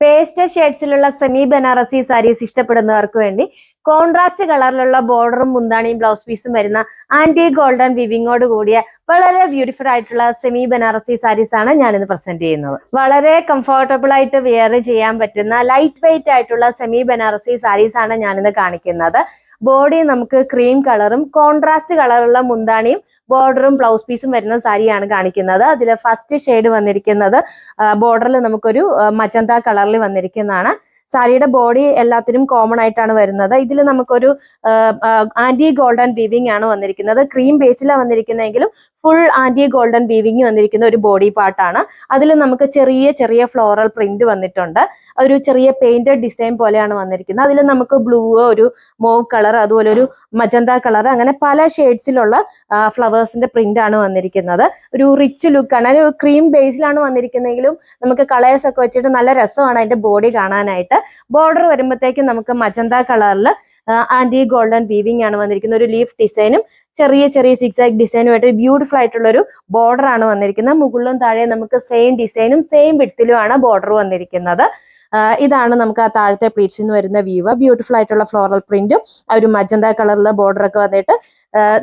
Pastel ഷെയ്ഡ്സിലുള്ള semi Banarasi saris ഇഷ്ടപ്പെടുന്നവർക്ക് വേണ്ടി contrast കളറിലുള്ള ബോർഡറും മുന്താണിയും ബ്ലൗസ് പീസും വരുന്ന ആന്റി ഗോൾഡൻ വിവിങ്ങോട് കൂടിയ വളരെ ബ്യൂട്ടിഫുൾ ആയിട്ടുള്ള സെമി ബനാറസി സാരീസ് ആണ് ഞാനിന്ന് പ്രസന്റ് ചെയ്യുന്നത്. വളരെ കംഫർട്ടബിൾ ആയിട്ട് വെയർ ചെയ്യാൻ പറ്റുന്ന ലൈറ്റ് വെയിറ്റ് ആയിട്ടുള്ള സെമി ബനാറസി സാരീസ് ആണ് ഞാനിന്ന് കാണിക്കുന്നത്. ബോഡി നമുക്ക് ക്രീം കളറും കോൺട്രാസ്റ്റ് കളറുള്ള മുന്താണിയും ബോർഡറും ബ്ലൗസ് പീസും വരുന്ന സാരിയാണ് കാണിക്കുന്നത്. അതിൽ ഫസ്റ്റ് ഷെയ്ഡ് വന്നിരിക്കുന്നത് ബോർഡറിൽ നമുക്കൊരു മജന്ത കളറിൽ വന്നിരിക്കുന്നതാണ്. സാരിയുടെ ബോഡി എല്ലാത്തിനും കോമൺ ആയിട്ടാണ് വരുന്നത്. ഇതിൽ നമുക്കൊരു ആന്റി ഗോൾഡൻ വീവിംഗ് ആണ് വന്നിരിക്കുന്നത്. ക്രീം ബേസിലാണ് വന്നിരിക്കുന്നതെങ്കിലും ഫുൾ ആന്റി ഗോൾഡൻ വീവിംഗ് വന്നിരിക്കുന്ന ഒരു ബോഡി പാർട്ടാണ്. അതിൽ നമുക്ക് ചെറിയ ചെറിയ ഫ്ലോറൽ പ്രിന്റ് വന്നിട്ടുണ്ട്. ഒരു ചെറിയ പെയിന്റഡ് ഡിസൈൻ പോലെയാണ് വന്നിരിക്കുന്നത്. അതിൽ നമുക്ക് ബ്ലൂ, ഒരു മോവ് കളർ, അതുപോലെ ഒരു മജന്ത കളർ, അങ്ങനെ പല ഷെയ്ഡ്സിലുള്ള ഫ്ലവേഴ്സിന്റെ പ്രിന്റ് ആണ് വന്നിരിക്കുന്നത്. ഒരു റിച്ച് ലുക്കാണ്. ഒരു ക്രീം ബേസിലാണ് വന്നിരിക്കുന്നതെങ്കിലും നമുക്ക് കളേഴ്സ് ഒക്കെ വെച്ചിട്ട് നല്ല രസമാണ് അതിന്റെ ബോഡി കാണാനായിട്ട്. ബോർഡർ വരുമ്പോഴത്തേക്കും നമുക്ക് മജന്ത കളറിൽ ആന്റി ഗോൾഡൻ വീവിംഗ് ആണ് വന്നിരിക്കുന്നത്. ഒരു ലീഫ് ഡിസൈനും ചെറിയ ചെറിയ സിക്സാക് ഡിസൈനുമായിട്ട് ബ്യൂട്ടിഫുൾ ആയിട്ടുള്ള ഒരു ബോർഡർ ആണ് വന്നിരിക്കുന്നത്. മുകളിലും താഴെ നമുക്ക് സെയിം ഡിസൈനും സെയിം വിഡ്ത്തിലുമാണ് ബോർഡർ വന്നിരിക്കുന്നത്. ഇതാണ് നമുക്ക് ആ താഴത്തെ പ്ലീറ്റ്സിൽ നിന്ന് വരുന്ന വ്യൂ. ബ്യൂട്ടിഫുൾ ആയിട്ടുള്ള ഫ്ലോറൽ പ്രിന്റും ഒരു മജന്ത കളറിലെ ബോർഡർ ഒക്കെ വന്നിട്ട്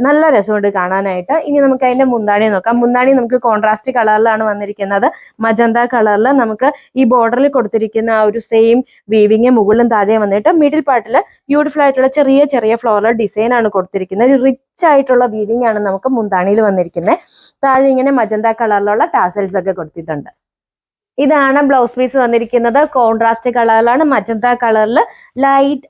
നല്ല രസമുണ്ട് കാണാനായിട്ട്. ഇനി നമുക്ക് അതിന്റെ മുന്താണി നോക്കാം. മുന്താണി നമുക്ക് കോൺട്രാസ്റ്റ് കളറിലാണ് വന്നിരിക്കുന്നത്. മജന്ത കളറിൽ നമുക്ക് ഈ ബോർഡറിൽ കൊടുത്തിരിക്കുന്ന ആ ഒരു സെയിം വീവിങ് മുകളിലും താഴെ വന്നിട്ട് മിഡിൽ പാർട്ടിൽ ബ്യൂട്ടിഫുൾ ആയിട്ടുള്ള ചെറിയ ചെറിയ ഫ്ലോറൽ ഡിസൈൻ ആണ് കൊടുത്തിരിക്കുന്നത്. ഒരു റിച്ച് ആയിട്ടുള്ള വീവിങ് ആണ് നമുക്ക് മുന്താണിയിൽ വന്നിരിക്കുന്നത്. താഴെ ഇങ്ങനെ മജന്ത കളറിലുള്ള ടാസൽസ് ഒക്കെ കൊടുത്തിട്ടുണ്ട്. ഇതാണ് ബ്ലൗസ് പീസ് വന്നിരിക്കുന്നത്. കോൺട്രാസ്റ്റ് കളറിലാണ്. മജന്ത കളറിൽ ലൈറ്റ്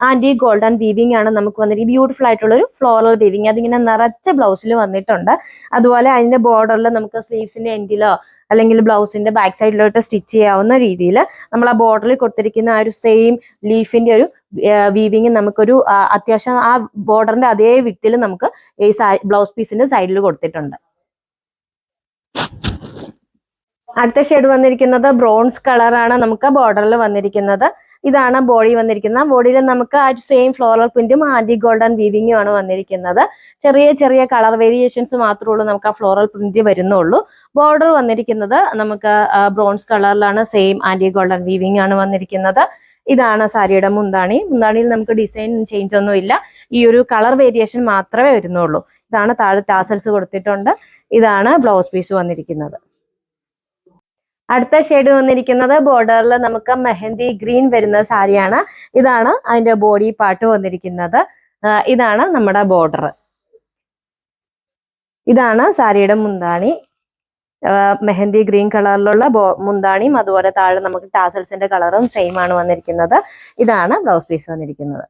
ആന്റി ഗോൾഡൻ വീവിംഗ് ആണ് നമുക്ക് വന്നിരിക്കുന്നത്. ബ്യൂട്ടിഫുൾ ആയിട്ടുള്ള ഒരു ഫ്ലോറൽ വീവിംഗ് അതിങ്ങനെ നിറച്ച ബ്ലൗസിൽ വന്നിട്ടുണ്ട്. അതുപോലെ അതിന്റെ ബോർഡറിൽ നമുക്ക് സ്ലീവ്സിന്റെ എൻഡിലോ അല്ലെങ്കിൽ ബ്ലൗസിന്റെ ബാക്ക് സൈഡിലോട്ട് സ്റ്റിച്ച് ചെയ്യാവുന്ന രീതിയിൽ നമ്മൾ ആ ബോർഡറിൽ കൊടുത്തിരിക്കുന്ന ആ ഒരു സെയിം ലീഫിന്റെ ഒരു വീവിംഗ് നമുക്കൊരു അത്യാവശ്യം ആ ബോർഡറിന്റെ അതേ വിട്ടിൽ നമുക്ക് ഈ ബ്ലൗസ് പീസിന്റെ സൈഡിൽ കൊടുത്തിട്ടുണ്ട്. അടുത്ത ഷെയ്ഡ് വന്നിരിക്കുന്നത് ബ്രോൺസ് കളറാണ് നമുക്ക് ബോർഡറിൽ വന്നിരിക്കുന്നത്. ഇതാണ് ബോഡി വന്നിരിക്കുന്നത്. ബോഡിയിൽ നമുക്ക് ആ സെയിം ഫ്ലോറൽ പ്രിന്റും ആന്റി ഗോൾഡൻ വീവിങ്ങും ആണ് വന്നിരിക്കുന്നത്. ചെറിയ ചെറിയ കളർ വേരിയേഷൻസ് മാത്രമേ ഉള്ളൂ നമുക്ക് ആ ഫ്ലോറൽ പ്രിന്റ് വരുന്നുള്ളൂ. ബോർഡർ വന്നിരിക്കുന്നത് നമുക്ക് ബ്രോൺസ് കളറിലാണ്. സെയിം ആന്റി ഗോൾഡൻ വീവിംഗ് ആണ് വന്നിരിക്കുന്നത്. ഇതാണ് സാരിയുടെ മുന്താണി. മുന്താണിയിൽ നമുക്ക് ഡിസൈൻ ചേഞ്ച് ഒന്നും ഇല്ല. ഈ ഒരു കളർ വേരിയേഷൻ മാത്രമേ വരുന്നുള്ളൂ. ഇതാണ് താഴെ ടാസൽസ് കൊടുത്തിട്ടുണ്ട്. ഇതാണ് ബ്ലൗസ് പീസ് വന്നിരിക്കുന്നത്. അടുത്ത ഷെയ്ഡ് വന്നിരിക്കുന്നത് ബോർഡറിൽ നമുക്ക് മെഹന്തി ഗ്രീൻ വരുന്ന സാരിയാണ്. ഇതാണ് അതിന്റെ ബോഡി പാർട്ട് വന്നിരിക്കുന്നത്. ഇതാണ് നമ്മുടെ ബോർഡർ. ഇതാണ് സാരിയുടെ മുന്താണി. മെഹന്തി ഗ്രീൻ കളറിലുള്ള മുന്താണിയും അതുപോലെ താഴെ നമുക്ക് ടാസൽസിന്റെ കളറും സെയിം ആണ് വന്നിരിക്കുന്നത്. ഇതാണ് ബ്ലൗസ് പീസ് വന്നിരിക്കുന്നത്.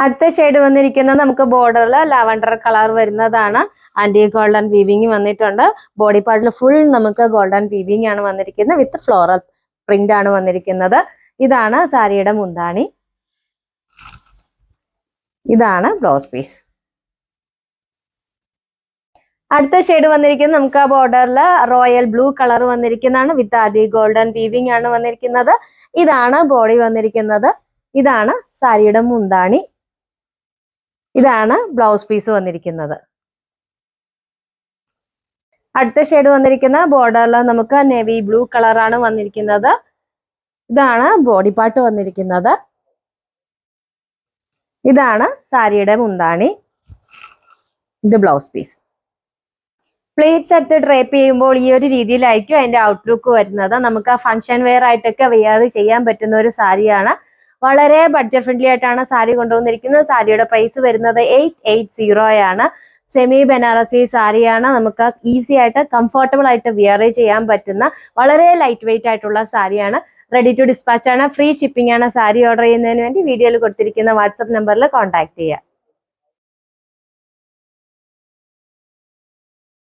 അടുത്ത ഷെയ്ഡ് വന്നിരിക്കുന്നത് നമുക്ക് ബോർഡറിൽ ലാവൻഡർ കളർ വരുന്നതാണ്. ആന്റി ഗോൾഡൻ വീവിംഗ് വന്നിട്ടുണ്ട്. ബോഡി പാർട്ടിൽ ഫുൾ നമുക്ക് ഗോൾഡൻ വീവിംഗ് ആണ് വന്നിരിക്കുന്നത്. വിത്ത് ഫ്ലോറൽ പ്രിന്റ് ആണ് വന്നിരിക്കുന്നത്. ഇതാണ് സാരിയുടെ മുന്താണി. ഇതാണ് ബ്ലൗസ് പീസ്. അടുത്ത ഷെയ്ഡ് വന്നിരിക്കുന്നത് നമുക്ക് ആ ബോർഡറിൽ റോയൽ ബ്ലൂ കളർ വന്നിരിക്കുന്നതാണ്. വിത്ത് ആന്റി ഗോൾഡൻ വീവിംഗ് ആണ് വന്നിരിക്കുന്നത്. ഇതാണ് ബോഡി വന്നിരിക്കുന്നത്. ഇതാണ് സാരിയുടെ മുന്താണി. ഇതാണ് ബ്ലൗസ് പീസ് വന്നിരിക്കുന്നത്. അടുത്ത ഷെയ്ഡ് വന്നിരിക്കുന്ന ബോർഡറിൽ നമുക്ക് നേവി ബ്ലൂ കളറാണ് വന്നിരിക്കുന്നത്. ഇതാണ് ബോഡി പാർട്ട് വന്നിരിക്കുന്നത്. ഇതാണ് സാരിയുടെ മുന്താണി. ഇത് ബ്ലൗസ് പീസ്. പ്ലേറ്റ്സ് എടുത്ത് ഡ്രേപ്പ് ചെയ്യുമ്പോൾ ഈ ഒരു രീതിയിലായിരിക്കും അതിന്റെ ഔട്ട്ലുക്ക് വരുന്നത്. നമുക്ക് ഫംഗ്ഷൻ വെയർ ആയിട്ടൊക്കെ വെയർ ചെയ്യാൻ പറ്റുന്ന ഒരു സാരിയാണ്. വളരെ ബഡ്ജറ്റ് ഫ്രണ്ട്ലി ആയിട്ടാണ് സാരി കൊണ്ടുവന്നിരിക്കുന്നത്. സാരിയുടെ പ്രൈസ് വരുന്നത് 880 ആണ്. സെമി ബനാറസി സാരിയാണ്. നമുക്ക് ഈസി ആയിട്ട് കംഫർട്ടബിൾ ആയിട്ട് വെയർ ചെയ്യാൻ പറ്റുന്ന വളരെ ലൈറ്റ് വെയിറ്റ് ആയിട്ടുള്ള സാരിയാണ്. റെഡി ടു ഡിസ്പാച്ച് ആണ്. ഫ്രീ ഷിപ്പിംഗ് ആണ്. സാരി ഓർഡർ ചെയ്യുന്നതിന് വേണ്ടി വീഡിയോയിൽ കൊടുത്തിരിക്കുന്ന വാട്സ്ആപ്പ് നമ്പറിൽ കോൺടാക്ട് ചെയ്യുക.